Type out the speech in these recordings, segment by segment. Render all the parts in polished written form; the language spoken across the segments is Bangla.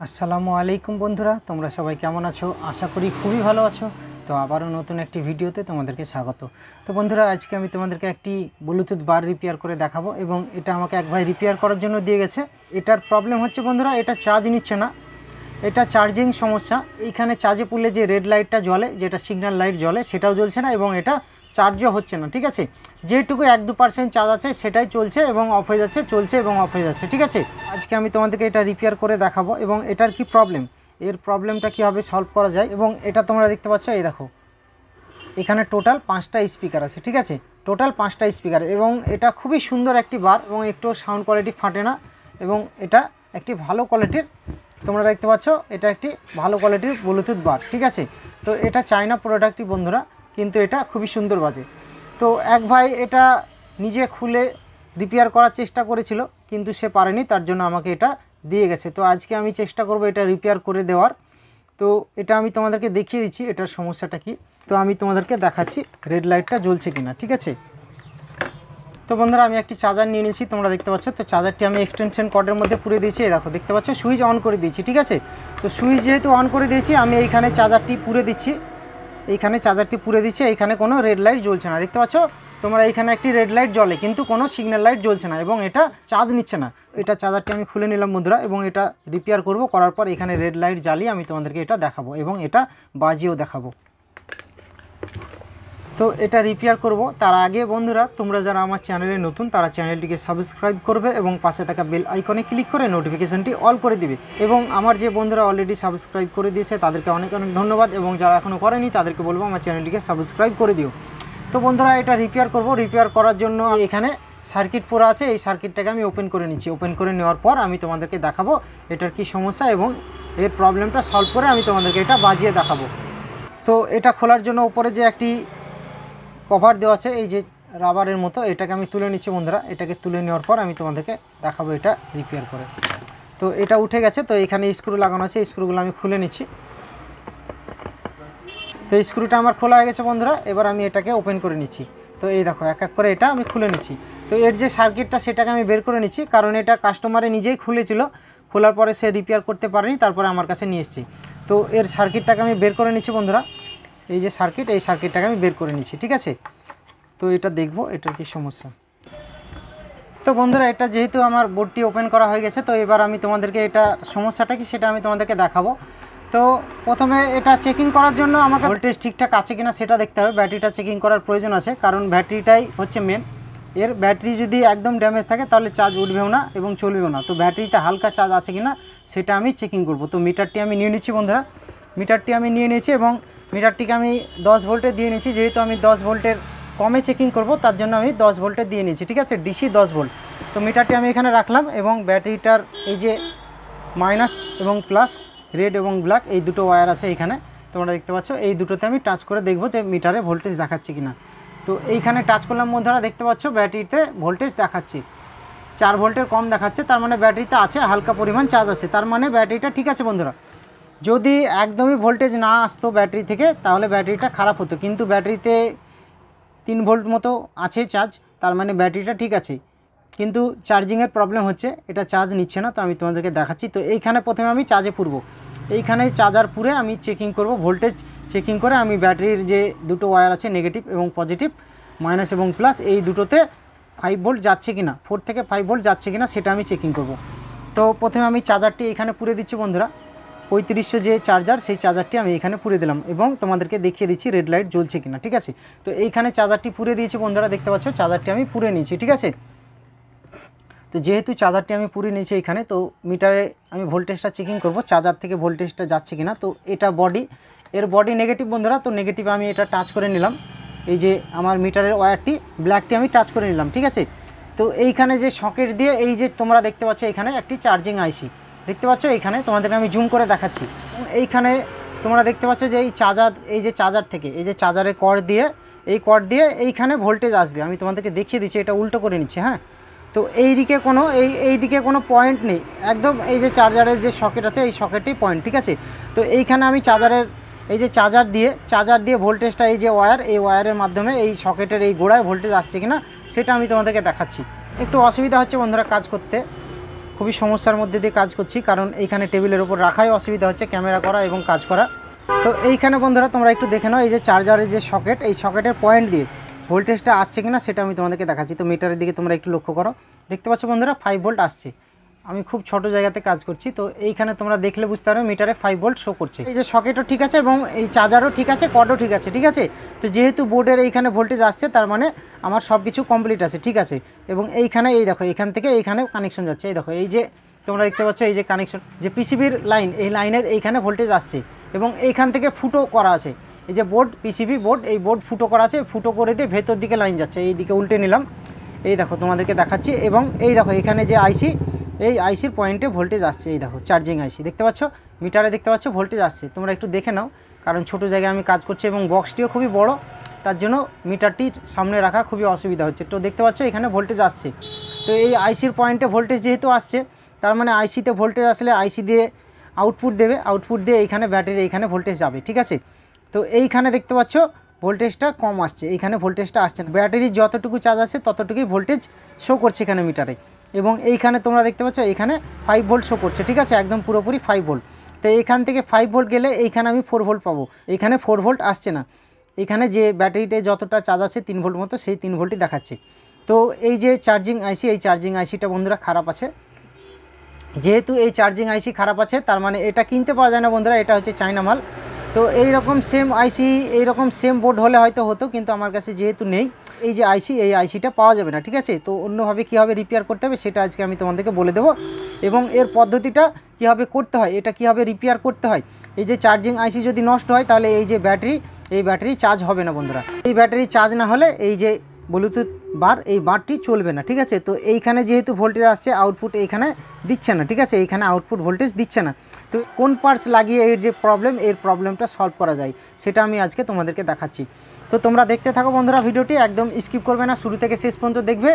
আসসালামু আলাইকুম বন্ধুরা, তোমরা সবাই কেমন আছো? আশা করি খুবই ভালো আছো। তো আবারও নতুন একটি ভিডিওতে তোমাদেরকে স্বাগত। তো বন্ধুরা, আজকে আমি তোমাদেরকে একটি ব্লুটুথ বার রিপেয়ার করে দেখাবো এবং এটা আমাকে এক ভাই রিপেয়ার করার জন্য দিয়ে গেছে। এটার প্রবলেম হচ্ছে বন্ধুরা, এটা চার্জ নিচ্ছে না, এটা চার্জিং সমস্যা। এইখানে চার্জে পড়লে যে রেড লাইটটা জ্বলে, যেটা সিগন্যাল লাইট জ্বলে, সেটাও জ্বলছে না এবং এটা চার্জও হচ্ছে না। ঠিক আছে, যেটুকু 1-2% চার্জ আছে সেটাই চলছে এবং অফ হয়ে যাচ্ছে, চলছে এবং অফ হয়ে যাচ্ছে। ঠিক আছে, আজকে আমি তোমাদেরকে এটা রিপেয়ার করে দেখাবো এবং এটার কি প্রবলেম, এর প্রবলেমটা কীভাবে সলভ করা যায়। এবং এটা তোমরা দেখতে পাচ্ছ, এই দেখো এখানে টোটাল 5টা স্পিকার আছে। ঠিক আছে, টোটাল 5টা স্পিকার এবং এটা খুবই সুন্দর একটি বার এবং একটু সাউন্ড কোয়ালিটি ফাটে না এবং এটা একটি ভালো কোয়ালিটির, তোমরা দেখতে পাচ্ছ এটা একটি ভালো কোয়ালিটির ব্লুটুথ বার। ঠিক আছে, তো এটা চায়না প্রোডাক্টই বন্ধুরা, কিন্তু এটা খুবই সুন্দর বাজে। তো এক ভাই এটা নিজে খুলে রিপেয়ার করার চেষ্টা করেছিল, কিন্তু সে পারেনি, তার জন্য আমাকে এটা দিয়ে গেছে। তো আজকে আমি চেষ্টা করব এটা রিপেয়ার করে দেওয়ার। তো এটা আমি তোমাদেরকে দেখিয়ে দিচ্ছি এটার সমস্যাটা কি। তো আমি তোমাদেরকে দেখাচ্ছি রেড লাইটটা জ্বলছে কিনা। ঠিক আছে, তো বন্ধুরা আমি একটি চার্জার নিয়ে নিয়েছি, তোমরা দেখতে পাচ্ছ। তো চার্জারটি আমি এক্সটেনশন কর্ডের মধ্যে পুরে দিয়েছি, দেখো দেখতে পাচ্ছ সুইচ অন করে দিয়েছি। ঠিক আছে, তো সুইচ যেহেতু অন করে দিয়েছি, আমি এইখানে চার্জারটি পুরে দিচ্ছি, এইখানে চার্জারটি পুরে দিচ্ছি। এইখানে কোনো রেড লাইট জ্বলছে না, দেখতে পাচ্ছ তোমরা, এইখানে একটি রেড লাইট জ্বলে কিন্তু কোনো সিগন্যাল লাইট জ্বলছে না এবং এটা চার্জ নিচ্ছে না। এটা চার্জারটি আমি খুলে নিলাম বন্ধুরা এবং এটা রিপেয়ার করব। করার পর এখানে রেড লাইট জ্বালিয়ে আমি তোমাদেরকে এটা দেখাবো এবং এটা বাজিয়েও দেখাবো। তো এটা রিপেয়ার করব, তার আগে বন্ধুরা তোমরা যারা আমার চ্যানেলে নতুন, তারা চ্যানেলটিকে সাবস্ক্রাইব করবে এবং পাশে থাকা বেল আইকনে ক্লিক করে নোটিফিকেশনটি অল করে দিবে। এবং আমার যে বন্ধুরা অলরেডি সাবস্ক্রাইব করে দিয়েছে তাদেরকে অনেক অনেক ধন্যবাদ এবং যারা এখনও করেনি তাদেরকে বলবো আমার চ্যানেলটিকে সাবস্ক্রাইব করে দিও। তো বন্ধুরা এটা রিপেয়ার করব, রিপেয়ার করার জন্য এখানে সার্কিট পুরো আছে, এই সার্কিটটাকে আমি ওপেন করে নিচ্ছি। ওপেন করে নেওয়ার পর আমি তোমাদেরকে দেখাবো এটার কি সমস্যা এবং এর প্রবলেমটা সলভ করে আমি তোমাদেরকে এটা বাজিয়ে দেখাবো। তো এটা খোলার জন্য উপরে যে একটি কভার দেওয়া আছে, এই যে রাবারের মতো, এটাকে আমি তুলে নিচ্ছি বন্ধুরা। এটাকে তুলে নেওয়ার পর আমি তোমাদেরকে দেখাবো এটা রিপেয়ার করে। তো এটা উঠে গেছে, তো এখানে স্ক্রু লাগানো আছে, স্ক্রুগুলো আমি খুলে নিচ্ছি। তো স্ক্রুটা আমার খোলা হয়ে গেছে বন্ধুরা, এবার আমি এটাকে ওপেন করে নিচ্ছি। তো এই দেখো এক এক করে এটা আমি খুলে নিচ্ছি। তো এর যে সার্কিটটা সেটাকে আমি বের করে নিচ্ছি, কারণ এটা কাস্টমারে নিজেই খুলেছিল, খোলার পরে সে রিপেয়ার করতে পারেনি, তারপরে আমার কাছে নিয়ে এসেছি। তো এর সার্কিটটাকে আমি বের করে নিচ্ছি বন্ধুরা, এই যে সার্কিট, এই সার্কিটটাকে আমি বের করে নিচ্ছি। ঠিক আছে, তো এটা দেখবো এটার কি সমস্যা। তো বন্ধুরা এটা যেহেতু আমার বোর্ডটি ওপেন করা হয়ে গেছে, তো এবার আমি তোমাদেরকে এটা সমস্যাটা কি সেটা আমি তোমাদেরকে দেখাবো। তো প্রথমে এটা চেকিং করার জন্য আমাকে ভোল্টেজ ঠিকঠাক আছে কিনা সেটা দেখতে হবে। ব্যাটারিটা চেকিং করার প্রয়োজন আছে, কারণ ব্যাটারিটাই হচ্ছে মেন। এর ব্যাটারি যদি একদম ড্যামেজ থাকে তাহলে চার্জ উঠবেও না এবং চলবেও না। তো ব্যাটারিতে হালকা চার্জ আছে কিনা সেটা আমি চেকিং করব। তো মিটারটি আমি নিয়ে নিচ্ছি বন্ধুরা, মিটারটি আমি নিয়ে নিয়েছি এবং মিটারটিকে আমি 10 ভোল্টে দিয়ে নিয়েছি। যেহেতু আমি 10 ভোল্টের কমে চেকিং করব, তার জন্য আমি 10 ভোল্টে দিয়ে নিয়েছি। ঠিক আছে, ডিসি 10 ভোল্ট। তো মিটারটি আমি এখানে রাখলাম এবং ব্যাটারিটার এই যে মাইনাস এবং প্লাস, রেড এবং ব্ল্যাক, এই দুটো ওয়্যার আছে এইখানে, তোমরা দেখতে পাচ্ছ। এই দুটোতে আমি টাচ করে দেখব যে মিটারে ভোল্টেজ দেখাচ্ছে কিনা। তো এইখানে টাচ করলাম বন্ধুরা, দেখতে পাচ্ছ ব্যাটারিতে ভোল্টেজ দেখাচ্ছে 4 ভোল্টের কম দেখাচ্ছে, তার মানে ব্যাটারিতে আছে হালকা পরিমাণ চার্জ আছে, তার মানে ব্যাটারিটা ঠিক আছে বন্ধুরা। যদি একদমই ভোল্টেজ না আসতো ব্যাটারি থেকে তাহলে ব্যাটারিটা খারাপ হতো, কিন্তু ব্যাটারিতে 3 ভোল্ট মতো আছে চার্জ, তার মানে ব্যাটারিটা ঠিক আছে, কিন্তু চার্জিংয়ের প্রবলেম হচ্ছে, এটা চার্জ নিচ্ছে না। তো আমি তোমাদেরকে দেখাচ্ছি। তো এইখানে প্রথমে আমি চার্জে পুরবো, এইখানে চার্জার পুরে আমি চেকিং করব, ভোল্টেজ চেকিং করে আমি ব্যাটারির যে দুটো ওয়্যার আছে নেগেটিভ এবং পজিটিভ, মাইনাস এবং প্লাস, এই দুটোতে 5 ভোল্ট যাচ্ছে কিনা, 4 থেকে 5 ভোল্ট যাচ্ছে কিনা সেটা আমি চেকিং করব। তো প্রথমে আমি চার্জারটি এখানে পুরে দিচ্ছি বন্ধুরা, 3500 যে চার্জার, সেই চার্জারটি আমি এখানে পুরে দিলাম এবং তোমাদেরকে দেখিয়ে দিচ্ছি রেড লাইট জ্বলছে কিনা। ঠিক আছে, তো এইখানে চার্জারটি পুরে দিয়েছি বন্ধুরা, দেখতে পাচ্ছ চার্জারটি আমি পুরে নিয়েছি। ঠিক আছে, তো যেহেতু চার্জারটি আমি পুরে নিয়েছি এখানে, তো মিটারে আমি ভোল্টেজটা চেকিং করব চার্জার থেকে ভোল্টেজটা যাচ্ছে কিনা। তো এটা বডি, এর বডি নেগেটিভ বন্ধুরা, তো নেগেটিভ আমি এটা টাচ করে নিলাম, এই যে আমার মিটারের ওয়্যারটি ব্ল্যাকটি আমি টাচ করে নিলাম। ঠিক আছে, তো এইখানে যে সকেট দিয়ে এই যে তোমরা দেখতে পাচ্ছ এখানে একটি চার্জিং আইসি দেখতে পাচ্ছ, এইখানে তোমাদেরকে আমি জুম করে দেখাচ্ছি। এইখানে তোমরা দেখতে পাচ্ছ যে এই চার্জার, এই যে চার্জার থেকে এই যে চার্জারের কর্ড দিয়ে, এই কর্ড দিয়ে এইখানে ভোল্টেজ আসবে। আমি তোমাদেরকে দেখিয়ে দিচ্ছি, এটা উল্টো করে নিচ্ছি। হ্যাঁ, তো এই দিকে কোনো এই দিকে কোনো পয়েন্ট নেই, একদম এই যে চার্জারের যে সকেট আছে এই সকেটেই পয়েন্ট। ঠিক আছে, তো এইখানে আমি চার্জারের এই যে চার্জার দিয়ে ভোল্টেজটা, এই যে ওয়্যার, এই ওয়্যারের মাধ্যমে এই সকেটের এই গোড়ায় ভোল্টেজ আসছে কিনা সেটা আমি তোমাদেরকে দেখাচ্ছি। একটু অসুবিধা হচ্ছে বন্ধুরা কাজ করতে, খুবই সমস্যার মধ্যে দিয়ে কাজ করছি, কারণ এইখানে টেবিলের ওপর রাখাই অসুবিধা হচ্ছে ক্যামেরা করা এবং কাজ করা। তো এইখানে বন্ধুরা তোমরা একটু দেখে নাও, এই যে চার্জারের যে সকেট, এই সকেটের পয়েন্ট দিয়ে ভোল্টেজটা আসছে কিনা সেটা আমি তোমাদেরকে দেখাচ্ছি। তো মিটারের দিকে তোমরা একটু লক্ষ্য করো, দেখতে পাচ্ছ বন্ধুরা 5 ভোল্ট আসছে। আমি খুব ছোট জায়গাতে কাজ করছি, তো এইখানে তোমরা দেখলে বুঝতে পারবে মিটারে 5 ভোল্ট শো করছে। এই যে সকেটও ঠিক আছে এবং এই চার্জারও ঠিক আছে, কর্ডও ঠিক আছে, ঠিক আছে। তো যেহেতু বোর্ডের এইখানে ভোল্টেজ আসছে, তার মানে আমার সব কিছু কমপ্লিট আছে, ঠিক আছে। এবং এইখানে এই দেখো, এইখান থেকে এইখানে কানেকশন যাচ্ছে, এই দেখো এই যে তোমরা দেখতে পাচ্ছ এই যে কানেকশন, যে পিসিবির লাইন, এই লাইনের এইখানে ভোল্টেজ আসছে এবং এইখান থেকে ফুটো করা আছে। এই যে বোর্ড, পিসিবি বোর্ড, এই বোর্ড ফুটো করা আছে, ফুটো করে দিয়ে ভেতর দিকে লাইন যাচ্ছে। এই দিকে উল্টে নিলাম, এই দেখো তোমাদেরকে দেখাচ্ছি। এবং এই দেখো এখানে যে আইসি, এই আইসির পয়েন্টে ভোল্টেজ আসছে, এই দেখো চার্জিং আইসি দেখতে পাচ্ছ, মিটারে দেখতে পাচ্ছ ভোল্টেজ আসছে। তোমরা একটু দেখে নাও, কারণ ছোট জায়গায় আমি কাজ করছি এবং বক্সটিও খুবই বড়, তার জন্য মিটারটি সামনে রাখা খুবই অসুবিধা হচ্ছে। তো দেখতে পাচ্ছ এখানে ভোল্টেজ আসছে। তো এই আইসির পয়েন্টে ভোল্টেজ যেহেতু আসছে, তার মানে আইসিতে ভোল্টেজ আসলে আইসি দিয়ে আউটপুট দেবে, আউটপুট দিয়ে এইখানে ব্যাটারি এইখানে ভোল্টেজ যাবে, ঠিক আছে। তো এইখানে দেখতে পাচ্ছ ভোল্টেজটা কম আসছে, এইখানে ভোল্টেজটা আসছে না। ব্যাটারির যতটুকু চার্জ আছে ততটুকুই ভোল্টেজ শো করছে এখানে মিটারে। এবং এইখানে তোমরা দেখতে পাচ্ছ এইখানে 5 ভোল্ট শো করছে, ঠিক আছে, একদম পুরোপুরি 5 ভোল্ট। তো এইখান থেকে 5 ভোল্ট গেলে এইখানে আমি 4 ভোল্ট পাবো, এইখানে 4 ভোল্ট আসছে না। এইখানে যে ব্যাটারিতে যতটা চার্জ আছে 3 ভোল্ট মতো, সেই 3 ভোল্টই দেখাচ্ছে। তো এই যে চার্জিং আইসি, এই চার্জিং আইসিটা বন্ধুরা খারাপ আছে। যেহেতু এই চার্জিং আইসি খারাপ আছে, তার মানে এটা কিনতে পাওয়া যায় না বন্ধুরা, এটা হচ্ছে চায়না মাল। তো এই রকম সেম আইসি, এই রকম সেম বোর্ড হলে হয়তো হতো, কিন্তু আমার কাছে যেহেতু নেই এই যে আইসি, এই আইসিটা পাওয়া যাবে না, ঠিক আছে। তো অন্যভাবে কীভাবে রিপেয়ার করতে হবে সেটা আজকে আমি তোমাদেরকে বলে দেবো, এবং এর পদ্ধতিটা কীভাবে করতে হয়, এটা কীভাবে রিপেয়ার করতে হয়। এই যে চার্জিং আইসি যদি নষ্ট হয়, তাহলে এই যে ব্যাটারি, এই ব্যাটারি চার্জ হবে না বন্ধুরা। এই ব্যাটারি চার্জ না হলে এই যে ব্লুটুথ বার, এই বারটি চলবে না, ঠিক আছে। তো এইখানে যেহেতু ভোল্টেজ আসছে, আউটপুট এইখানে দিচ্ছে না, ঠিক আছে, এইখানে আউটপুট ভোল্টেজ দিচ্ছে না। তো কোন পার্টস লাগিয়ে এর যে প্রবলেম, এর প্রবলেমটা সলভ করা যায় সেটা আমি আজকে তোমাদেরকে দেখাচ্ছি। তো তোমরা দেখতে থাকো বন্ধুরা, ভিডিওটি একদম স্কিপ করবে না, শুরু থেকে শেষ পর্যন্ত দেখবে।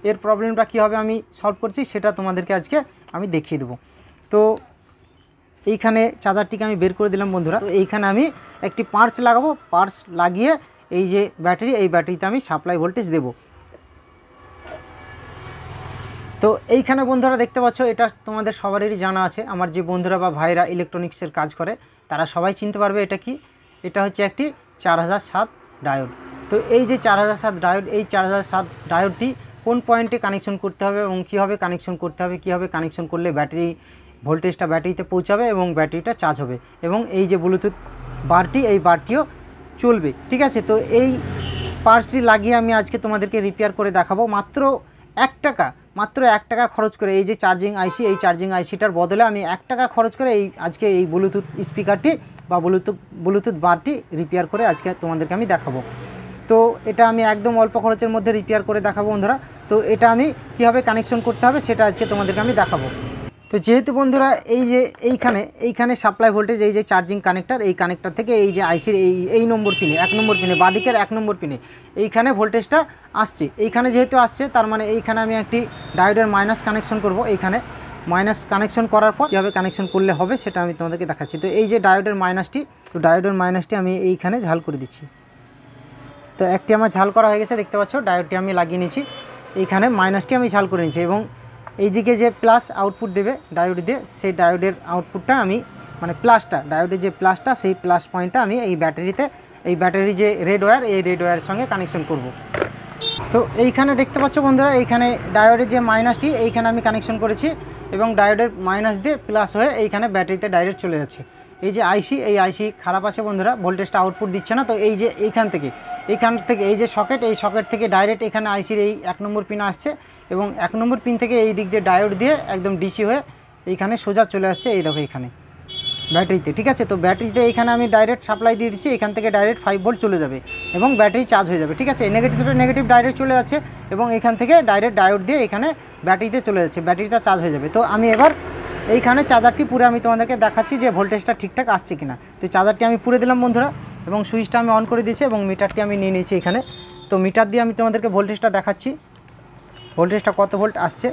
এর প্রবলেমটা কীভাবে আমি সলভ করছি সেটা তোমাদেরকে আজকে আমি দেখিয়ে দেবো। তো এইখানে চার্জারটিকে আমি বের করে দিলাম বন্ধুরা। তো এইখানে আমি একটি পার্টস লাগাবো, পার্টস লাগিয়ে এই যে ব্যাটারি, এই ব্যাটারিতে আমি সাপ্লাই ভোল্টেজ দেব। তো এইখানে বন্ধুরা দেখতে পাচ্ছ, এটা তোমাদের সবারই জানা আছে, আমার যে বন্ধুরা বা ভাইরা ইলেকট্রনিক্সের কাজ করে তারা সবাই চিনতে পারবে এটা কি। এটা হচ্ছে একটি 4007 ডায়োড। তো এই যে 4007 ডায়োড, এই 4007 ডায়োডটি কোন পয়েন্টে কানেকশন করতে হবে এবং কীভাবে কানেকশন করতে হবে, কীভাবে কানেকশন করলে ব্যাটারি ভোল্টেজটা ব্যাটারিতে পৌঁছাবে এবং ব্যাটারিটা চার্জ হবে, এবং এই যে ব্লুটুথ বারটি, এই বারটিও চলবে, ঠিক আছে। তো এই পার্টসটি লাগিয়ে আমি আজকে তোমাদেরকে রিপেয়ার করে দেখাবো মাত্র 1 টাকা, মাত্র 1 টাকা খরচ করে। এই যে চার্জিং আইসি, এই চার্জিং আইসিটার বদলে আমি 1 টাকা খরচ করে এই আজকে এই ব্লুটুথ স্পিকারটি বা ব্লুটুথ বারটি রিপেয়ার করে আজকে তোমাদেরকে আমি দেখাবো। তো এটা আমি একদম অল্প খরচের মধ্যে রিপেয়ার করে দেখাবো বন্ধুরা। তো এটা আমি কীভাবে কানেকশন করতে হবে সেটা আজকে তোমাদেরকে আমি দেখাবো। তো যেহেতু বন্ধুরা এই যে এইখানে সাপ্লাই ভোল্টেজ, এই যে চার্জিং কানেক্টার, এই কানেক্টার থেকে এই যে আইসির এই নম্বর পিনে, 1 নম্বর পিনে, বাদিকের 1 নম্বর পিনে এইখানে ভোল্টেজটা আসছে। এইখানে যেহেতু আসছে, তার মানে এইখানে আমি একটি ডায়োডের মাইনাস কানেকশন করব। এইখানে মাইনাস কানেকশন করার পর কীভাবে কানেকশন করলে হবে সেটা আমি তোমাদেরকে দেখাচ্ছি। তো এই যে ডায়োডের মাইনাসটি, তো ডায়োডের মাইনাসটি আমি এইখানে ঝাল করে দিচ্ছি। তো একটি আমার ঝাল করা হয়ে গেছে, দেখতে পাচ্ছ ডায়োডটি আমি লাগিয়ে নিয়েছি। এইখানে মাইনাসটি আমি ঝাল করে নিয়েছি, এবং এইদিকে যে প্লাস আউটপুট দেবে ডায়োড দিয়ে, সেই ডায়োডের আউটপুটটা আমি, মানে প্লাসটা, ডায়োডের যে প্লাসটা, সেই প্লাস পয়েন্টটা আমি এই ব্যাটারিতে, এই ব্যাটারি যে রেড ওয়্যার, এই রেড ওয়্যারের সঙ্গে কানেকশন করব। তো এইখানে দেখতে পাচ্ছ বন্ধুরা, এইখানে ডায়োডের যে মাইনাসটি, এইখানে আমি কানেকশন করেছি, এবং ডায়োডের মাইনাস দিয়ে প্লাস হয়ে এইখানে ব্যাটারিতে ডাইরেক্ট চলে যাচ্ছে। এই যে আইসি, এই আইসি খারাপ আছে বন্ধুরা, ভোল্টেজটা আউটপুট দিচ্ছে না। তো এই যে এইখান থেকে এই যে সকেট, এই সকেট থেকে ডাইরেক্ট এখানে আইসির এই 1 নম্বর পিন আসছে, এবং 1 নম্বর পিন থেকে এই দিক দিয়ে ডায়োড দিয়ে একদম ডিসি হয়ে এইখানে সোজা চলে আসছে, এই দেখো এইখানে ব্যাটারিতে, ঠিক আছে। তো ব্যাটারিতে এইখানে আমি ডাইরেক্ট সাপ্লাই দিয়ে দিচ্ছি, এখান থেকে ডাইরেক্ট 5 ভোল্ট চলে যাবে এবং ব্যাটারি চার্জ হয়ে যাবে, ঠিক আছে। নেগেটিভ ডাইরেক্ট চলে যাচ্ছে, এবং এখান থেকে ডাইরেক্ট ডায়োড দিয়ে এখানে ব্যাটারিতে চলে যাচ্ছে, ব্যাটারিটা চার্জ হয়ে যাবে। তো আমি এবার এইখানে চার্জারটি পুরে আমি তোমাদেরকে দেখাচ্ছি যে ভোল্টেজটা ঠিকঠাক আসছে কিনা। তো চার্জারটি আমি পুরে দিলাম বন্ধুরা, এবং সুইচটা আমি অন করে দিয়েছি, এবং মিটারটি আমি নিয়ে নিয়েছি এখানে। তো মিটার দিয়ে আমি তোমাদেরকে ভোল্টেজটা দেখাচ্ছি, ভোল্টেজটা কত ভোল্ট আসছে।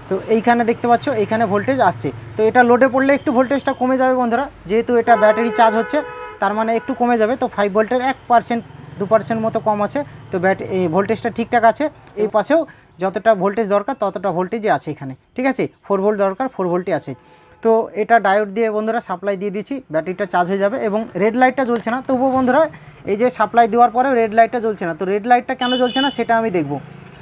তো এইখানে দেখতে পাচ্ছ এইখানে ভোল্টেজ আসছে। তো এটা লোডে পড়লে একটু ভোল্টেজটা কমে যাবে বন্ধুরা, যেহেতু এটা ব্যাটারি চার্জ হচ্ছে, তার মানে একটু কমে যাবে। তো 5 ভোল্টের 1% 2% মতো কম আছে। তো এই ভোল্টেজটা ঠিকঠাক আছে। এই পাশেও যতটা ভোল্টেজ দরকার ততটা ভোল্টেজই আছে এখানে, ঠিক আছে। 4 ভোল্ট দরকার 4 ভোল্টই আছে। তো এটা ডায়োড দিয়ে বন্ধুরা সাপ্লাই দিয়ে দিচ্ছি, ব্যাটারিটা চার্জ হয়ে যাবে এবং রেড লাইটটা জ্বলছে না। তবুও বন্ধুরা এই যে সাপ্লাই দেওয়ার পরেও রেড লাইটটা জ্বলছে না, তো রেড লাইটটা কেন জ্বলছে না সেটা আমি দেখব।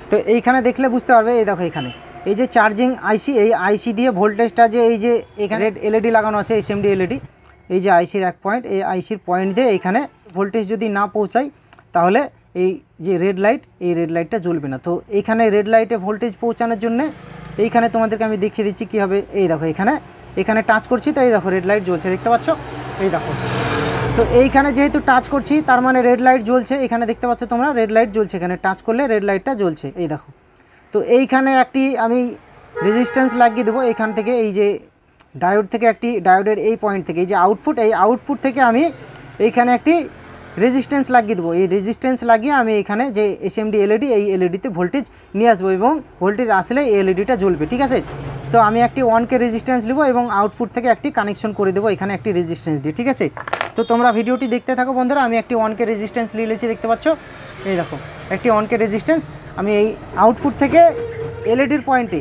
তো এইখানে দেখলে বুঝতে পারবে, এই দেখো এখানে এই যে চার্জিং আইসি, এই আইসি দিয়ে ভোল্টেজটা যে এই যে এখানে রেড এলইডি লাগানো আছে, SMD এলইডি, এই যে আইসির এক পয়েন্ট, এই আইসির পয়েন্ট দিয়ে এইখানে ভোল্টেজ যদি না পৌঁছায় তাহলে এই যে রেড লাইট, এই রেড লাইটটা জ্বলবে না। তো এইখানে রেড লাইটে ভোল্টেজ পৌঁছানোর জন্য এইখানে তোমাদেরকে আমি দেখিয়ে দিচ্ছি কীভাবে। এই দেখো এখানে টাচ করছি, তো এই দেখো রেড লাইট জ্বলছে, দেখতে পাচ্ছ, এই দেখো। তো এইখানে যেহেতু টাচ করছি তার মানে রেড লাইট জ্বলছে, এখানে দেখতে পাচ্ছ তোমরা রেড লাইট জ্বলছে, এখানে টাচ করলে রেড লাইটটা জ্বলছে, এই দেখো। তো এইখানে একটি আমি রেজিস্ট্যান্স লাগিয়ে দেবো এইখান থেকে, এই যে ডায়োড থেকে একটি, ডায়োডের এই পয়েন্ট থেকে এই যে আউটপুট, এই আউটপুট থেকে আমি এইখানে একটি রেজিস্ট্যান্স লাগিয়ে দেবো। এই রেজিস্ট্যান্স লাগিয়ে আমি এখানে যে SMD এলইডি, এই এলইডিতে ভোল্টেজ নিয়ে আসবো এবং ভোল্টেজ আসলে এই এলইডিটা জ্বলবে, ঠিক আছে। তো আমি একটি 1K রেজিস্ট্যান্স নেবো এবং আউটপুট থেকে একটি কানেকশন করে দেবো এখানে একটি রেজিস্ট্যান্স দিয়ে, ঠিক আছে। তো তোমরা ভিডিওটি দেখতে থাকো বন্ধুরা। আমি একটি 1K রেজিস্ট্যান্স নিয়ে নিয়েছি, দেখতে পাচ্ছ, এই দেখো একটি 1K রেজিস্ট্যান্স। আমি এই আউটপুট থেকে এলইডির পয়েন্টে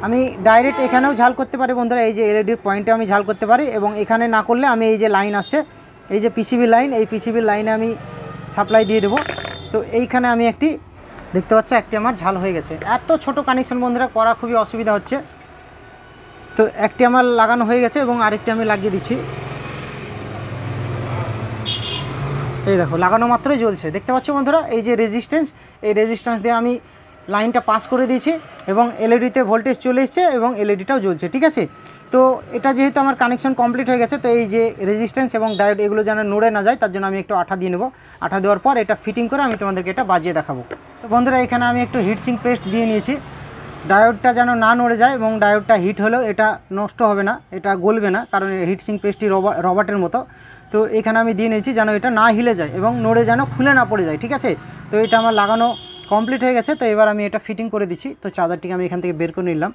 আমি ডাইরেক্ট এখানেও ঝাল করতে পারি বন্ধুরা, এই যে এলইডির পয়েন্টে আমি ঝাল করতে পারি এবং এখানে না করলে আমি এই যে লাইন আসছে, এই যে পিসিবি লাইন, এই পিসিবি লাইনে আমি সাপ্লাই দিয়ে দেবো। তো এইখানে আমি একটি, দেখতে পাচ্ছ, একটি আমার ঝাল হয়ে গেছে। এত ছোট কানেকশন বন্ধুরা করা খুবই অসুবিধা হচ্ছে। তো একটি আমার লাগানো হয়ে গেছে এবং আরেকটি আমি লাগিয়ে দিচ্ছি, এই দেখো লাগানো মাত্রই জ্বলছে, দেখতে পাচ্ছ বন্ধুরা। এই যে রেজিস্ট্যান্স, এই রেজিস্ট্যান্স দিয়ে আমি লাইনটা পাস করে দিয়েছি এবং এলইডিতে ভোল্টেজ চলে এসছে এবং এলইডিটাও জ্বলছে, ঠিক আছে। তো এটা যেহেতু আমার কানেকশন কমপ্লিট হয়ে গেছে, তো এই যে রেজিস্ট্যান্স এবং ডায়োড এগুলো যেন নড়ে না যায় তার জন্য আমি একটু আঠা দিয়ে নেবো। আঠা দেওয়ার পর এটা ফিটিং করে আমি তোমাদেরকে এটা বাজিয়ে দেখাবো। তো বন্ধুরা এখানে আমি একটু হিটসিং পেস্ট দিয়ে নিয়েছি, ডায়োডটা যেন না নড়ে যায় এবং ডায়োডটা হিট হলেও এটা নষ্ট হবে না, এটা গলবে না, কারণ হিটসিং পেস্টটি রবারের মতো। তো এখানে আমি দিয়ে নিয়েছি যেন এটা না হিলে যায় এবং নড়ে যেন খুলে না পড়ে যায়, ঠিক আছে। তো এটা আমার লাগানো কমপ্লিট হয়ে গেছে। তো এবার আমি এটা ফিটিং করে দিচ্ছি। তো চার্জারটিকে আমি এখান থেকে বের করে নিলাম,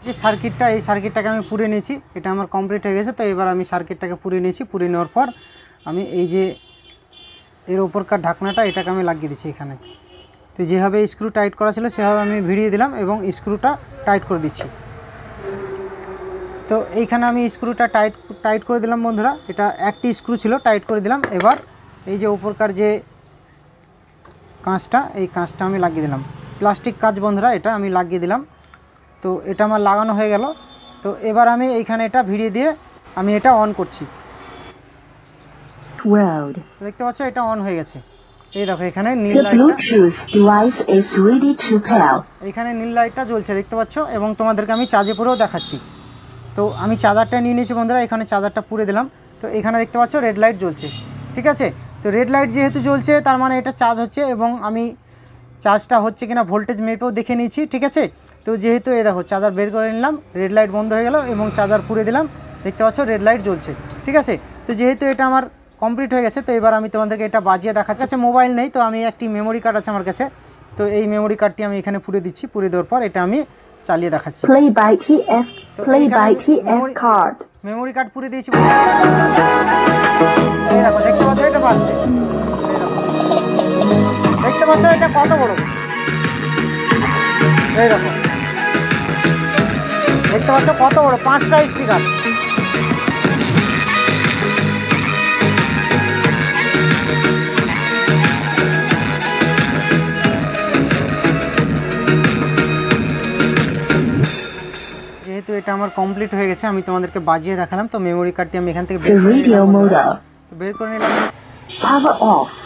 যে সার্কিটটা, এই সার্কিটটাকে আমি পুড়ে নিয়েছি, এটা আমার কমপ্লিট হয়ে গেছে। তো এবার আমি সার্কিটটাকে পুড়ে নিয়েছি, পুড়ে নেওয়ার পর আমি এই যে এর ওপরকার ঢাকনাটা, এটাকে আমি লাগিয়ে দিচ্ছি এখানে। তো যেভাবে স্ক্রু টাইট করা ছিল সেভাবে আমি ভিড়িয়ে দিলাম এবং স্ক্রুটা টাইট করে দিচ্ছি। তো এইখানে আমি স্ক্রুটা টাইট করে দিলাম বন্ধুরা, এটা একটি স্ক্রু ছিল, টাইট করে দিলাম। এবার এই যে উপরকার যে কাঁচটা, এই কাঁচটা আমি লাগিয়ে দিলাম, প্লাস্টিক কাঁচ বন্ধুরা, এটা আমি লাগিয়ে দিলাম। তো এটা আমার লাগানো হয়ে গেল। তো এবার আমি এইখানে এটা ভিড়িয়ে দিয়ে আমি এটা অন করছি, দেখতে পাচ্ছ এটা অন হয়ে গেছে। এই দেখো এখানে নীল লাইটটা, এখানে নীল লাইটটা জ্বলছে, দেখতে পাচ্ছ, এবং তোমাদেরকে আমি চার্জে পুরেও দেখাচ্ছি। তো আমি চার্জারটা নিয়ে নিয়েছি বন্ধুরা, এখানে চার্জারটা পুরে দিলাম। তো এখানে দেখতে পাচ্ছ রেড লাইট জ্বলছে, ঠিক আছে। তো রেড লাইট যেহেতু জ্বলছে তার মানে এটা চার্জ হচ্ছে এবং আমি চার্জটা হচ্ছে কিনা ভোল্টেজ মেপেও দেখে নিয়েছি, ঠিক আছে। তো যেহেতু এই দেখো চার্জার বের করে নিলাম, রেড লাইট বন্ধ হয়ে গেল এবং চার্জার পুরে দিলাম, দেখতে পাচ্ছ রেড লাইট জ্বলছে, ঠিক আছে। তো যেহেতু এটা আমার কমপ্লিট হয়ে গেছে, তো এবার আমি তোমাদেরকে এটা বাজিয়ে দেখাচ্ছি। আচ্ছা মোবাইল নেই, তো আমি একটি মেমোরি কার্ড আছে আমার কাছে, তো এই মেমোরি কার্ডটি আমি এখানে পুরে দিচ্ছি। পুরে দেওয়ার পর এটা আমি চালিয়ে দেখাচ্ছি। মেমোরি কার্ড পুরে দিয়েছি, এই দেখো দেখতে পাচ্ছ এটা বাজছে, দেখতে পাচ্ছ এটা কত বড়, এই দেখো দেখতে পাচ্ছ কত বড়, 5টা স্পিকার। যেহেতু এটা আমার কমপ্লিট হয়ে গেছে আমি তোমাদেরকে বাজিয়ে দেখালাম। তো মেমোরি কার্ডটি আমি এখান থেকে বের করে নিলাম,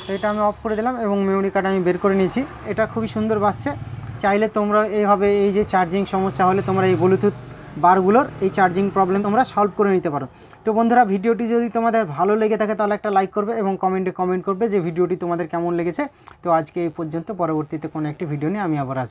তো এটা আমি অফ করে দিলাম এবং মেমোরি কার্ড আমি বের করে নিয়েছি। এটা খুবই সুন্দর বাজছে। চাইলে তোমরা এইভাবে এই যে চার্জিং সমস্যা হলে তোমরা এই ব্লুটুথ বারগুলোর এই চার্জিং প্রবলেম তোমরা সলভ করে নিতে পারো। তো বন্ধুরা ভিডিওটি যদি তোমাদের ভালো লেগে থাকে তাহলে একটা লাইক করবে এবং কমেন্টে কমেন্ট করবে যে ভিডিওটি তোমাদের কেমন লেগেছে। তো আজকে এই পর্যন্ত, পরবর্তীতে কোনো একটি ভিডিও নিয়ে আমি আবার আসবো।